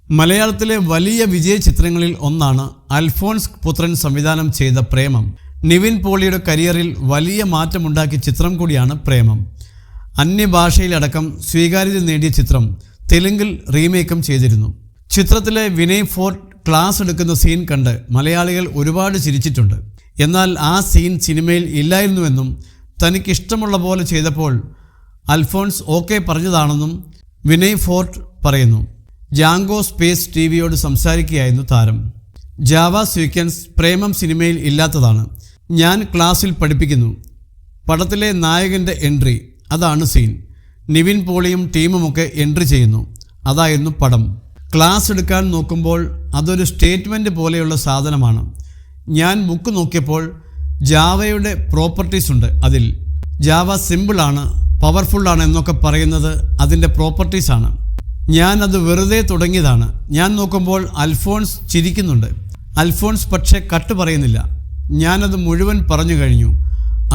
മലയാളത്തിലെ വലിയ വിജയ ചിത്രങ്ങളിൽ ഒന്നാണ് അൽഫോൺസ് പുത്രൻ സംവിധാനം ചെയ്ത പ്രേമം. നിവിൻ പോളിയുടെ കരിയറിൽ വലിയ മാറ്റമുണ്ടാക്കിയ ചിത്രം കൂടിയാണ് പ്രേമം. അന്യഭാഷയിലടക്കം സ്വീകാര്യത നേടിയ ചിത്രം തെലുങ്കിൽ റീമേക്കും ചെയ്തിരുന്നു. ചിത്രത്തിലെ വിനയ് ഫോർട്ട് ക്ലാസ് എടുക്കുന്ന സീൻ കണ്ട് മലയാളികൾ ഒരുപാട് ചിരിച്ചിട്ടുണ്ട്. എന്നാൽ ആ സീൻ സിനിമയിൽ ഇല്ലായിരുന്നുവെന്നും തനിക്കിഷ്ടമുള്ള പോലെ ചെയ്തപ്പോൾ അൽഫോൺസ് ഓക്കെ പറഞ്ഞതാണെന്നും വിനയ് ഫോർട്ട് പറയുന്നു. ജാങ്കോ സ്പേസ് ടിവിയോട് സംസാരിക്കുകയായിരുന്നു താരം. ജാവ സീക്വൻസ് പ്രേമം സിനിമയിൽ ഇല്ലാത്തതാണ്. ഞാൻ ക്ലാസ്സിൽ പഠിപ്പിക്കുന്നു. പടത്തിലെ നായകൻ്റെ എൻട്രി, അതാണ് സീൻ. നിവിൻ പോളിയും ടീമുമൊക്കെ എൻട്രി ചെയ്യുന്നു. അതായിരുന്നു പടം. ക്ലാസ് എടുക്കാൻ നോക്കുമ്പോൾ അതൊരു സ്റ്റേറ്റ്മെൻറ്റ് പോലെയുള്ള സാധനമാണ്. ഞാൻ ബുക്ക് നോക്കിയപ്പോൾ ജാവയുടെ പ്രോപ്പർട്ടീസ് ഉണ്ട്. അതിൽ ജാവ സിമ്പിളാണ്, പവർഫുള്ളാണ് എന്നൊക്കെ പറയുന്നത് അതിൻ്റെ പ്രോപ്പർട്ടീസാണ്. ഞാനത് വെറുതെ തുടങ്ങിയതാണ്. ഞാൻ നോക്കുമ്പോൾ അൽഫോൺസ് ചിരിക്കുന്നുണ്ട്. അൽഫോൺസ് പക്ഷേ കട്ട് പറയുന്നില്ല. ഞാനത് മുഴുവൻ പറഞ്ഞു കഴിഞ്ഞു.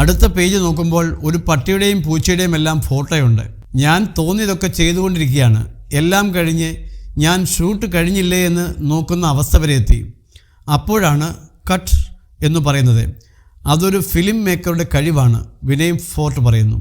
അടുത്ത പേജ് നോക്കുമ്പോൾ ഒരു പട്ടിയുടെയും പൂച്ചയുടെയും എല്ലാം ഫോട്ടോയുണ്ട്. ഞാൻ തോന്നിയതൊക്കെ ചെയ്തുകൊണ്ടിരിക്കുകയാണ്. എല്ലാം കഴിഞ്ഞ് ഞാൻ ഷൂട്ട് കഴിഞ്ഞില്ലേ എന്ന് നോക്കുന്ന അവസ്ഥ വരെ എത്തി. അപ്പോഴാണ് കട്ട് എന്ന് പറയുന്നത്. അതൊരു ഫിലിം മേക്കറുടെ കഴിവാണ്, വിനയ് ഫോർട്ട് പറയുന്നു.